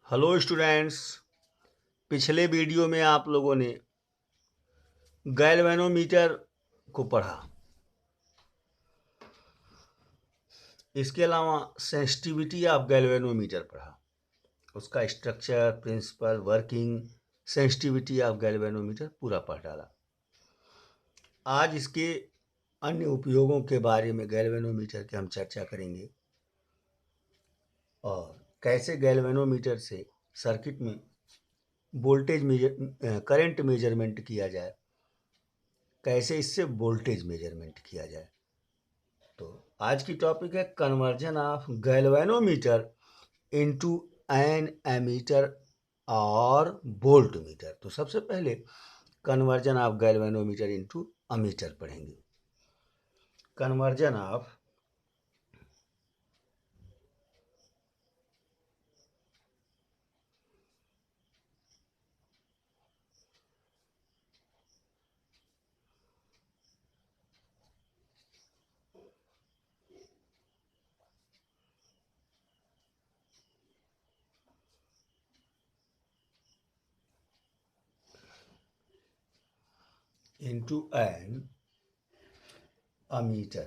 Hello students. पिछले video में आप लोगों ने गैल्वेनोमीटर को पढ़ा। इसके अलावा सेंसिटिविटी ऑफ गैल्वेनोमीटर पढ़ा, उसका structure, principle, working, sensitivity of galvanometer पूरा पढ़ डाला। आज इसके अन्य उपयोगों के बारे में गैल्वेनोमीटर की हम चर्चा करेंगे और कैसे गैल्वेनोमीटर से सर्किट में वोल्टेज करंट मेजरमेंट किया जाए, कैसे इससे वोल्टेज मेजरमेंट किया जाए। तो आज की टॉपिक है conversion of galvanometer into an ammeter और वोल्टमीटर। तो सबसे पहले conversion of galvanometer into ammeter पढ़ेंगे। Conversion of into an ammeter।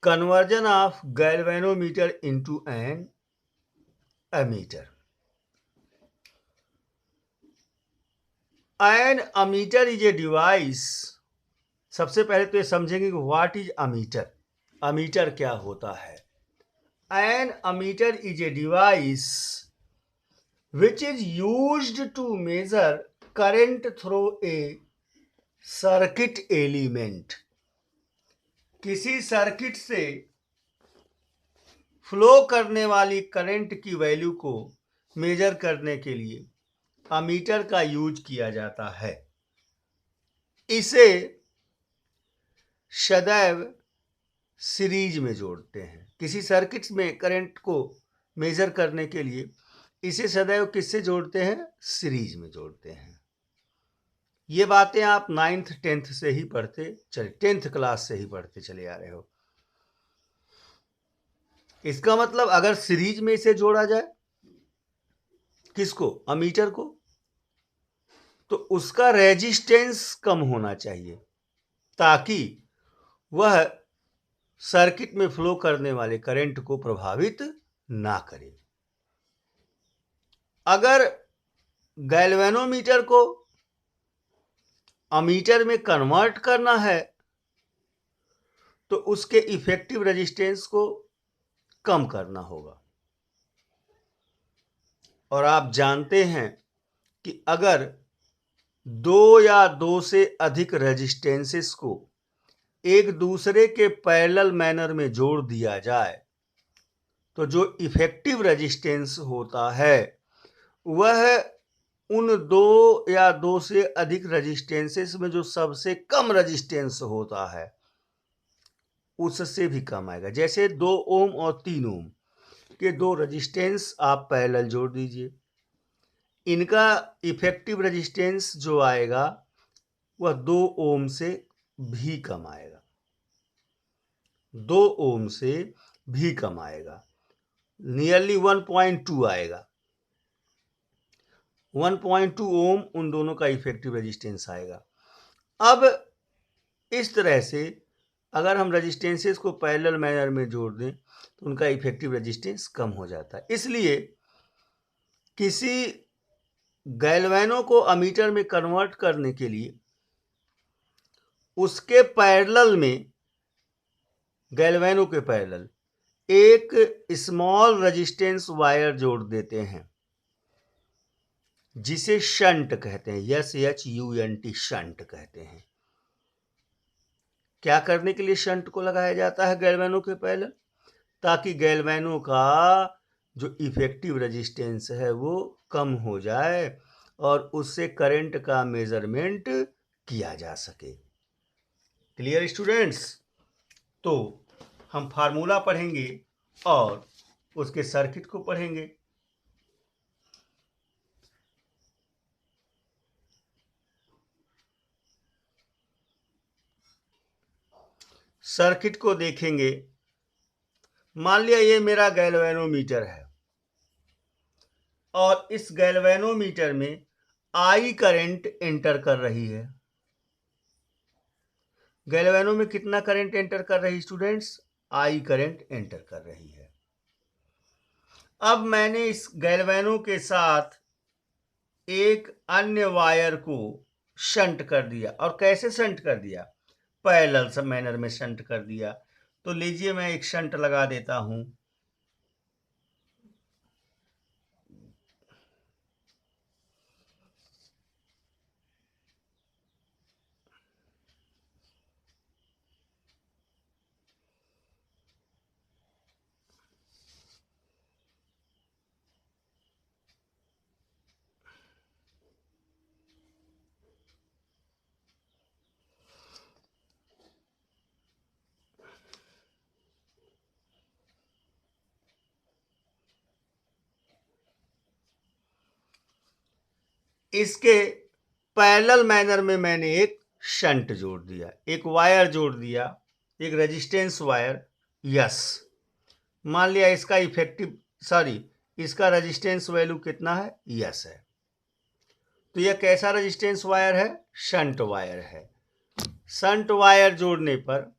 Conversion of galvanometer into an ammeter। An ammeter is a device। सबसे पहले तो ये समझेंगे कि व्हाट इज अमीटर। अमीटर क्या होता है? An ammeter is a device which is used to measure current through a circuit element. किसी सर्किट से फ्लो करने वाली करंट की वैल्यू को मेजर करने के लिए अमीटर का यूज किया जाता है। इसे सदैव सीरीज में जोड़ते हैं। किसी सर्किट में करंट को मेजर करने के लिए इसे सदैव किससे जोड़ते हैं? सीरीज में जोड़ते हैं। ये बातें आप 9th 10th से ही पढ़ते चले, 10th क्लास से ही पढ़ते चले आ रहे हो। इसका मतलब अगर सीरीज में इसे जोड़ा जाए, किसको? अमीटर को, तो उसका रेजिस्टेंस कम होना चाहिए ताकि वह सर्किट में फ्लो करने वाले करंट को प्रभावित ना करे। अगर गैल्वेनोमीटर को अमीटर में कन्वर्ट करना है तो उसके इफेक्टिव रेजिस्टेंस को कम करना होगा। और आप जानते हैं कि अगर दो या दो से अधिक रेजिस्टेंसेस को एक दूसरे के पैरेलल मैनर में जोड़ दिया जाए तो जो इफेक्टिव रेजिस्टेंस होता है वह उन दो या दो से अधिक रेजिस्टेंसेस में जो सबसे कम रेजिस्टेंस होता है उससे भी कम आएगा। जैसे 2 ओम और 3 ओम के दो रेजिस्टेंस आप पैरेलल जोड़ दीजिए, इनका इफेक्टिव रेजिस्टेंस जो आएगा वह 2 ओम से भी कम आएगा। 2 ओम से भी कम आएगा, नियरली 1.2 आएगा। 1.2 ओम उन दोनों का इफेक्टिव रेजिस्टेंस आएगा। अब इस तरह से अगर हम रेजिस्टेंसेस को पैरेलल मैनर में जोड़ दें तो उनका इफेक्टिव रेजिस्टेंस कम हो जाता है। इसलिए किसी गैल्वेनो को अमीटर में कन्वर्ट करने के लिए उसके पैरेलल में, गैल्वेनो के पैरेलल एक स्मॉल रेजिस्टेंस वायर जोड़ देते हैं जिसे शंट कहते हैं। SHUNT, शंट कहते हैं। क्या करने के लिए शंट को लगाया जाता है गैल्वेनो के पैरेलल? ताकि गैल्वेनो का जो इफेक्टिव रेजिस्टेंस है वो कम हो जाए और उससे करंट का मेजरमेंट किया जा सके। Clear students? तो हम फार्मूला पढ़ेंगे और उसके सर्किट को पढ़ेंगे। सर्किट को देखेंगे, मान लिया ये मेरा गैल्वेनोमीटर है और इस गैल्वेनोमीटर में आई करंट एंटर कर रही है। गैल्वेनो में कितना करंट एंटर कर रही स्टूडेंट्स? आई करंट एंटर कर रही है। अब मैंने इस गैल्वेनो के साथ एक अन्य वायर को शंट कर दिया। और कैसे शंट कर दिया? पैरेलल मैनर में शंट कर दिया। तो लीजिए मैं एक शंट लगा देता हूं। इसके पैरेलल मैनर में मैंने एक शंट जोड़ दिया, एक वायर जोड़ दिया, एक रेजिस्टेंस वायर। यस, मान लिया इसका इसका रेजिस्टेंस वैल्यू कितना है? यस है। तो यह कैसा रेजिस्टेंस वायर है? शंट वायर है। शंट वायर जोड़ने पर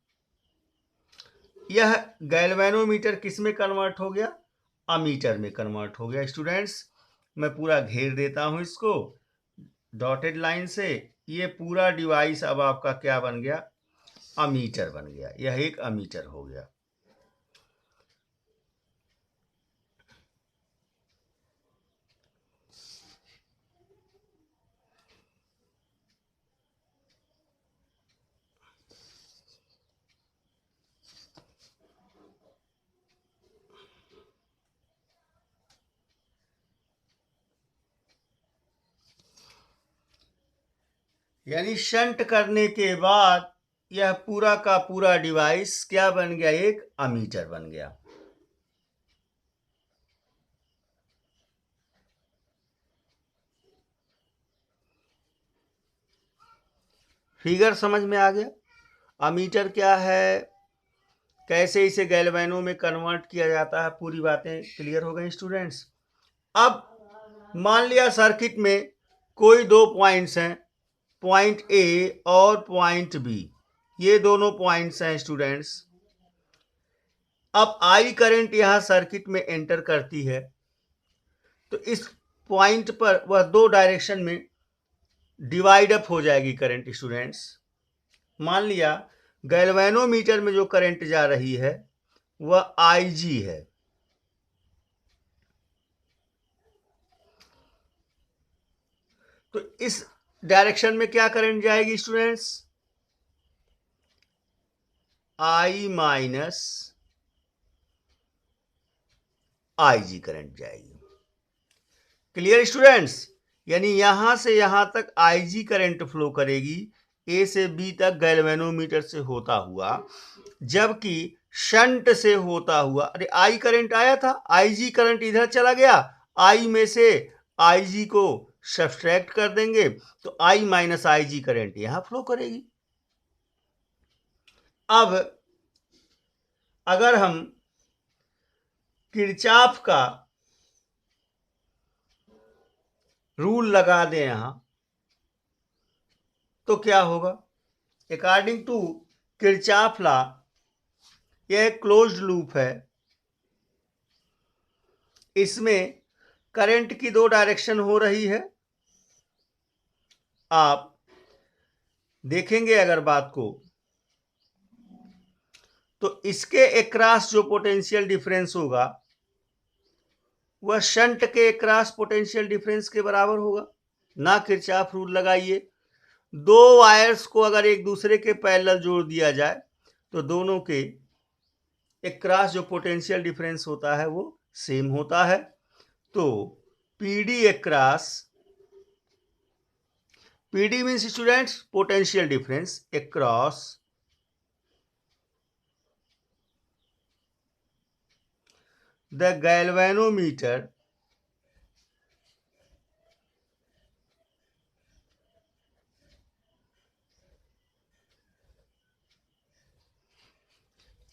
यह गैल्वेनोमीटर किस में कन्वर्ट हो गया? अमीटर में कन्वर्ट हो गया। स्टूडेंट्स, मैं पूरा घेर देता हूं इसको डॉटेड लाइन से। ये पूरा डिवाइस अब आपका क्या बन गया? अमीटर बन गया। यह एक अमीटर हो गया। यानी शंट करने के बाद यह पूरा का पूरा डिवाइस क्या बन गया? एक अमीटर बन गया। फिगर समझ में आ गया? अमीटर क्या है, कैसे इसे गैल्वेनो में कन्वर्ट किया जाता है, पूरी बातें क्लियर हो गई स्टूडेंट्स। अब मान लिया सर्किट में कोई दो पॉइंट्स हैं, पॉइंट ए और पॉइंट बी। ये दोनों पॉइंट्स हैं स्टूडेंट्स। अब आई करंट यहां सर्किट में एंटर करती है तो इस पॉइंट पर वह दो डायरेक्शन में डिवाइड अप हो जाएगी करंट स्टूडेंट्स। मान लिया गैल्वेनोमीटर में जो करंट जा रही है वह आईजी है। तो इस डायरेक्शन में क्या करंट जाएगी स्टूडेंट्स? आई माइनस आईजी करंट जाएगी। Clear students? यानी यहां से यहां तक आईजी करंट फ्लो करेगी ए से बी तक गैल्वेनोमीटर से होता हुआ, जबकि शंट से होता हुआ, अरे आई करंट आया था, आईजी करंट इधर चला गया, आई में से आईजी को सब्सट्रैक्ट कर देंगे तो आई माइनस आईजी करंट यहां फ्लो करेगी। अब अगर हम किरचॉफ का रूल लगा दें यहां तो क्या होगा? अकॉर्डिंग टू किरचॉफ लॉ, यह एक क्लोज्ड लूप है। इसमें करंट की दो डायरेक्शन हो रही है। आप देखेंगे अगर बात को तो इसके अक्रॉस जो पोटेंशियल डिफरेंस होगा वह शंट के अक्रॉस पोटेंशियल डिफरेंस के बराबर होगा। ना किरचॉफ रूल लगाइए, दो वायर्स को अगर एक दूसरे के पैरेलल जोड़ दिया जाए तो दोनों के अक्रॉस जो पोटेंशियल डिफरेंस होता है वो सेम होता है। तो PD across, PD means students potential difference across the galvanometer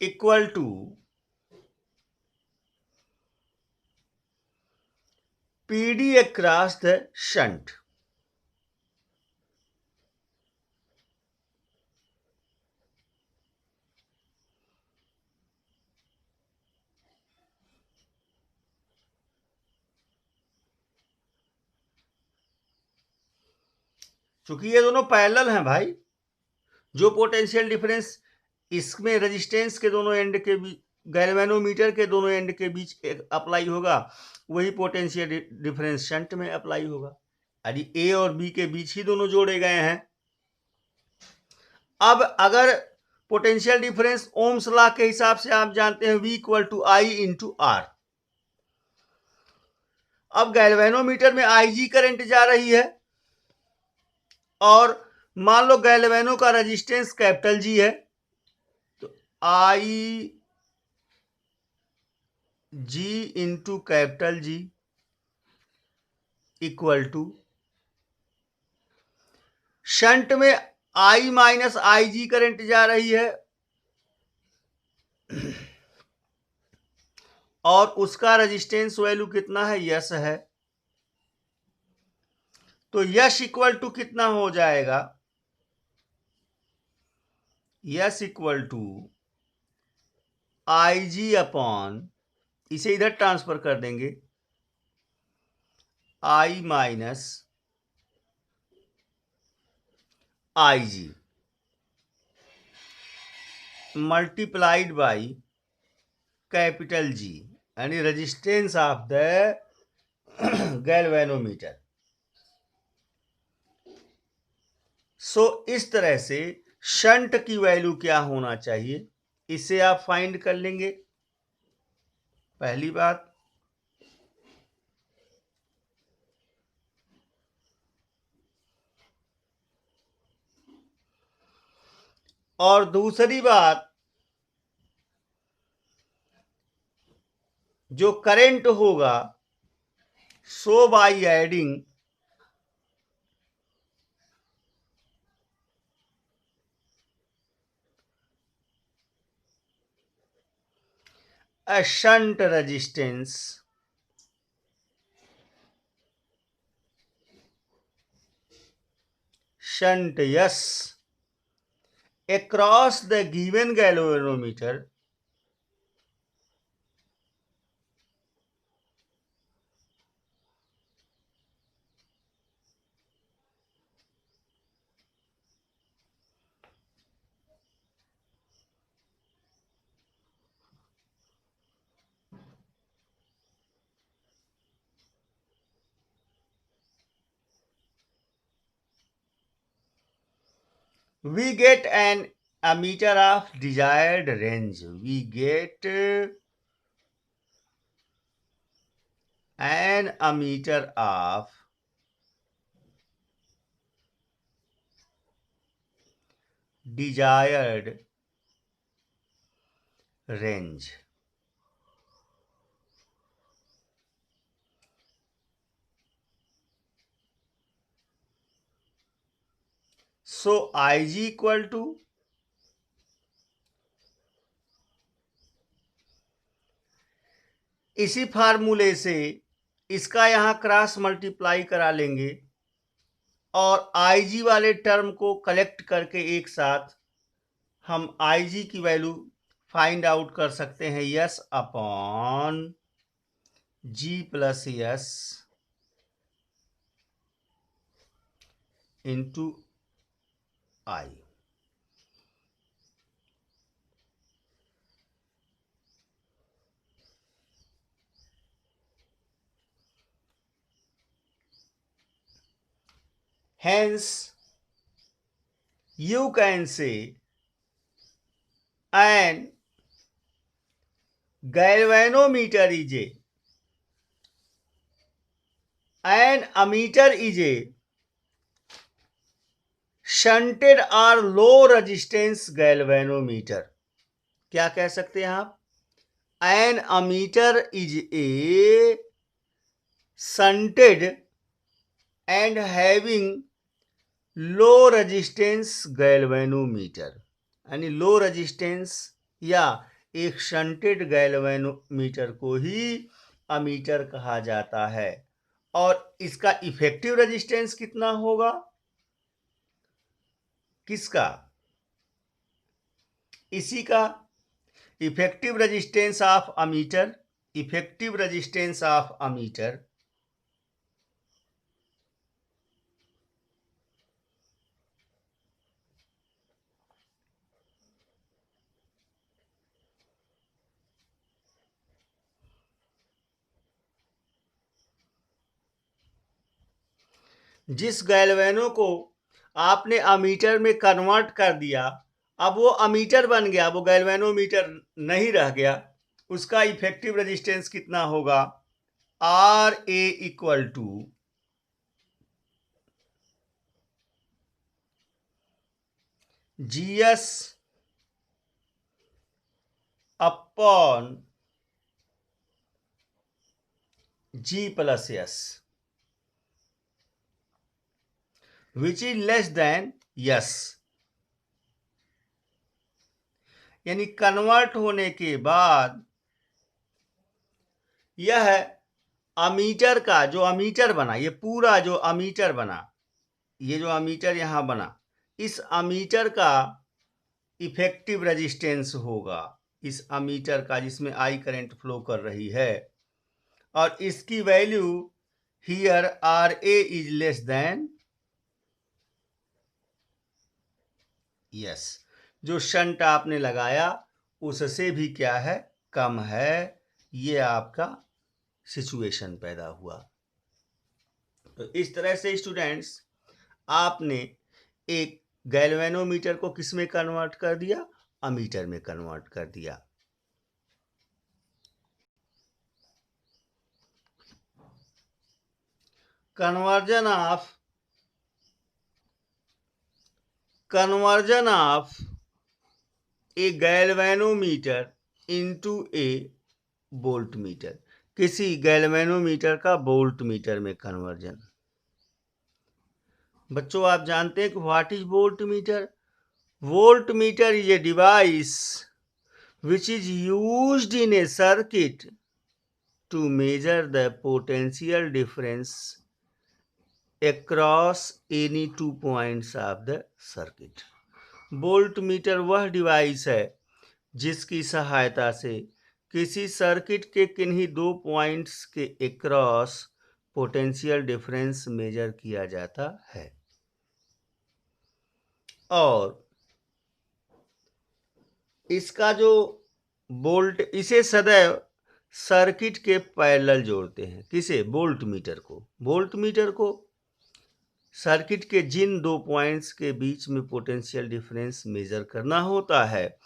equal to PD across the shunt. चूंकि ये दोनों पैरेलल हैं भाई, जो पोटेंशियल डिफरेंस इसमें रेजिस्टेंस के दोनों एंड के बीच, गैल्वेनोमीटर के दोनों एंड के बीच अप्लाई होगा, वही पोटेंशियल डिफरेंस शंट में अप्लाई होगा। यदि ए और बी के बीच ही दोनों जोड़े गए हैं। अब अगर पोटेंशियल डिफरेंस ओम्स लॉ के हिसाब से आप जानते हैं V equal to I into R. अब गैल्वेनोमीटर में IG करंट जा रही है और मान लो गैल्वेनो का रेजिस्टेंस कैपिटल G है, तो I G into capital G equal to shunt में I माइनस IG करंट जा रही है और उसका रेजिस्टेंस वैल्यू कितना है, यस है। तो यस इक्वल टू कितना हो जाएगा, S equal to IG upon, इसे इधर ट्रांसफर कर देंगे, I minus IG multiplied by capital G, यानी resistance of the galvanometer. So इस तरह से शंट की वैल्यू क्या होना चाहिए, इसे आप फाइंड कर लेंगे। पहली बात। और दूसरी बात, जो करंट होगा so by adding a shunt resistance shunt yes across the given galvanometer we get an ammeter of desired range. We get an ammeter of desired range. So Ig equal to इसी फार्मूले से इसका यहां cross multiply करा लेंगे और Ig वाले term को कलेक्ट करके एक साथ हम Ig की वैल्यू फाइंड आउट कर सकते हैं, yes upon G plus yes into I. Hence, you can say an galvanometer is an ammeter is a shunted or low resistance galvanometer. क्या कह सकते हैं आप, an ammeter is a shunted and having low resistance galvanometer, यानी low resistance या एक shunted galvanometer को ही ammeter कहा जाता है। और इसका इफेक्टिव रेजिस्टेंस कितना होगा? किसका? इसी का effective resistance of ammeter. Effective resistance of ammeter जिस गैल्वेनो को आपने अमीटर में कन्वर्ट कर दिया, अब वो अमीटर बन गया, वो गैल्वेनोमीटर नहीं रह गया, उसका इफेक्टिव रेजिस्टेंस कितना होगा? R A equal to GS upon G plus S, which is less than S. यानी कन्वर्ट होने के बाद यह अमीटर का जो अमीटर बना, ये पूरा जो अमीटर बना, ये जो अमीटर यहां बना, इस अमीटर का इफेक्टिव रेजिस्टेंस होगा, इस अमीटर का जिसमें आई करंट फ्लो कर रही है, और इसकी value here R A is less than S. जो शंट आपने लगाया उससे भी क्या है? कम है। ये आपका सिचुएशन पैदा हुआ। तो इस तरह से स्टूडेंट्स आपने एक गैल्वेनोमीटर को किस में कन्वर्ट कर दिया? अमीटर में कन्वर्ट कर दिया। Conversion of A galvanometer into A voltmeter. किसी गैल्वेनोमीटर का वोल्टमीटर में कन्वर्जन। बच्चों आप जानते हैं कि what is voltmeter? Voltmeter is a device which is used in a circuit to measure the potential difference across any 2 points of the circuit। Voltmeter वह device है जिसकी सहायता से किसी सर्किट के किन्हीं 2 पॉइंट्स के अक्रॉस पोटेंशियल डिफरेंस मेजर किया जाता है। और इसका जो वोल्ट, इसे सदैव सर्किट के पैरेलल जोड़ते हैं। किसे? वोल्टमीटर को। वोल्टमीटर को सर्किट के जिन 2 पॉइंट्स के बीच में पोटेंशियल डिफरेंस मेजर करना होता है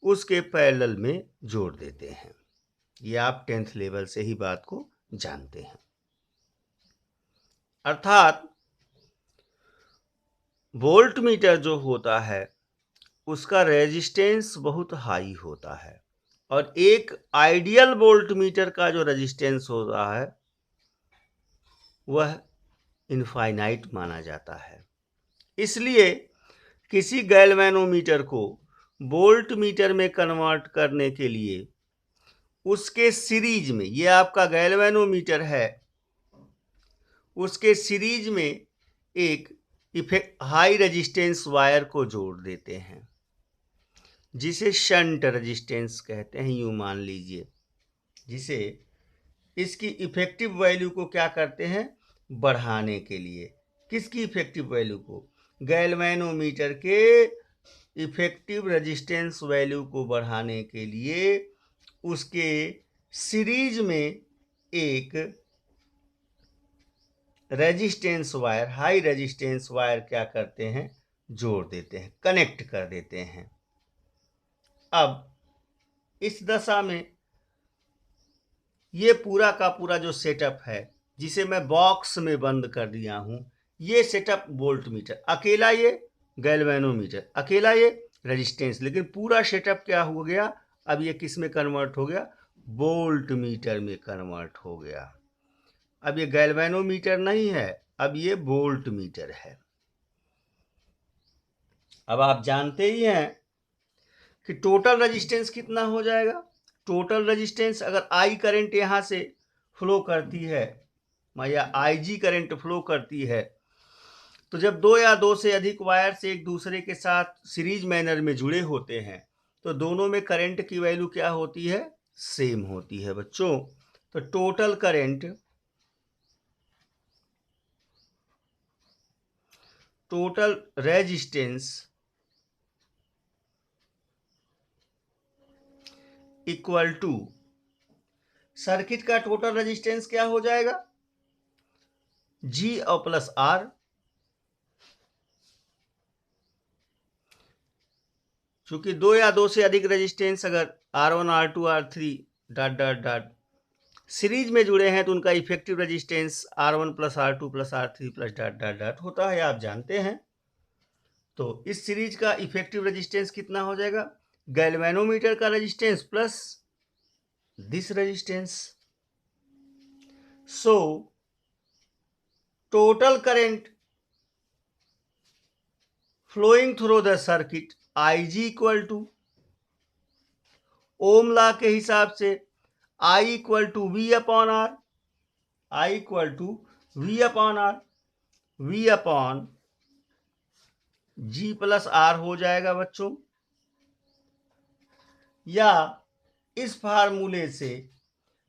उसके पैरेलल में जोड़ देते हैं। ये आप 10th लेवल से ही बात को जानते हैं। अर्थात वोल्टमीटर जो होता है उसका रेजिस्टेंस बहुत हाई होता है, और एक आइडियल वोल्टमीटर का जो रेजिस्टेंस होता है वह इनफाइनाइट माना जाता है। इसलिए किसी गैल्वेनोमीटर को वोल्टमीटर में कन्वर्ट करने के लिए उसके सीरीज में, ये आपका गैल्वेनोमीटर है, उसके सीरीज में एक हाई रेजिस्टेंस वायर को जोड़ देते हैं जिसे शंट रेजिस्टेंस कहते हैं, यूं मान लीजिए। जिसे इसकी इफेक्टिव वैल्यू को क्या करते हैं? बढ़ाने के लिए। किसकी इफेक्टिव वैल्यू को? गैल्वेनोमीटर के इफेक्टिव रेजिस्टेंस वैल्यू को बढ़ाने के लिए उसके सीरीज में एक resistance wire, high resistance wire क्या करते हैं? जोड़ देते हैं, कनेक्ट कर देते हैं। अब इस दशा में ये पूरा का पूरा जो सेटअप है, जिसे मैं बॉक्स में बंद कर दिया हूं, ये सेटअप वोल्टमीटर अकेला, ये गैल्वेनोमीटर अकेला, ये रेजिस्टेंस, लेकिन पूरा सेटअप क्या हो गया? अब ये किस में कन्वर्ट हो गया? वोल्टमीटर में कन्वर्ट हो गया। अब ये गैल्वेनोमीटर नहीं है, अब ये वोल्टमीटर है। अब आप जानते ही हैं कि टोटल रेजिस्टेंस कितना हो जाएगा। टोटल रेजिस्टेंस अगर आई करंट यहाँ से फ्लो करती है या IG करंट फ्लो करती है, तो जब दो या दो से अधिक वायर्स एक दूसरे के साथ सीरीज मैनर में जुड़े होते हैं तो दोनों में करंट की वैल्यू क्या होती है, सेम होती है बच्चों। तो total current, total resistance equal to circuit का टोटल रेजिस्टेंस क्या हो जाएगा, G और प्लस R। चूंकि दो या दो से अधिक रेजिस्टेंस अगर R1 R2 R3 dot dot dot series में जुड़े हैं तो उनका effective resistance R1 plus R2 plus R3 plus dot dot dot होता है, आप जानते हैं। तो इस सीरीज का इफेक्टिव रेजिस्टेंस कितना हो जाएगा, गैल्वेनोमीटर का resistance plus this resistance. So total current flowing through the circuit IG equal to ohm law के हिसाब से I equal to V upon R, I equal to V upon R, V upon G plus R हो जाएगा बच्चों। या इस फार्मूले से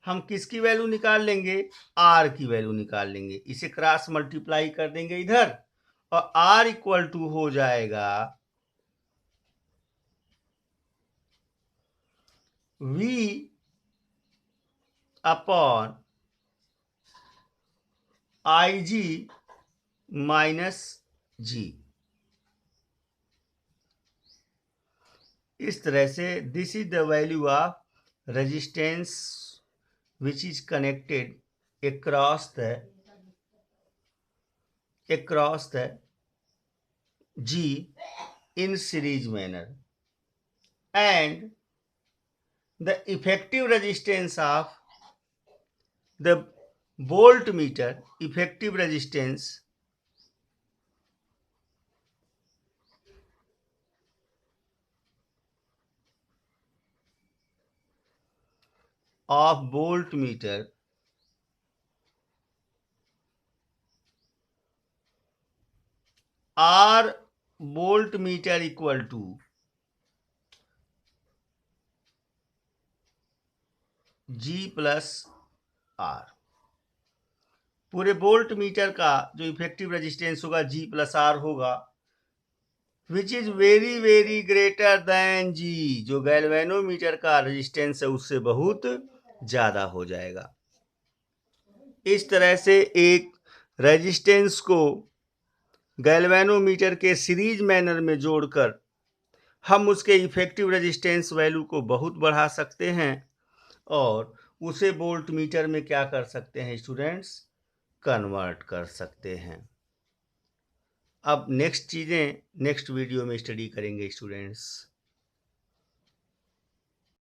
हम किसकी वैल्यू निकाल लेंगे, R की वैल्यू निकाल लेंगे। इसे क्रॉस मल्टीप्लाई कर देंगे इधर और R इक्वल टू हो जाएगा V upon IG minus G। इस तरह से this is the value of resistance which is connected across the G in series manner, and the effective resistance of the voltmeter, effective resistance of voltmeter or voltmeter equal to G plus R। पूरे volt meter का जो effective resistance होगा G plus R होगा, which is very very greater than G। जो galvanometer का resistance है उससे बहुत ज्यादा हो जाएगा। इस तरह से एक रेजिस्टेंस को गैल्वेनोमीटर के सीरीज मैनर में जोड़कर हम उसके इफेक्टिव रेजिस्टेंस वैल्यू को बहुत बढ़ा सकते हैं और उसे वोल्ट मीटर में क्या कर सकते हैं स्टूडेंट्स, कन्वर्ट कर सकते हैं। अब नेक्स्ट चीज़ें नेक्स्ट वीडियो में स्टडी करेंगे स्टूडेंट्स।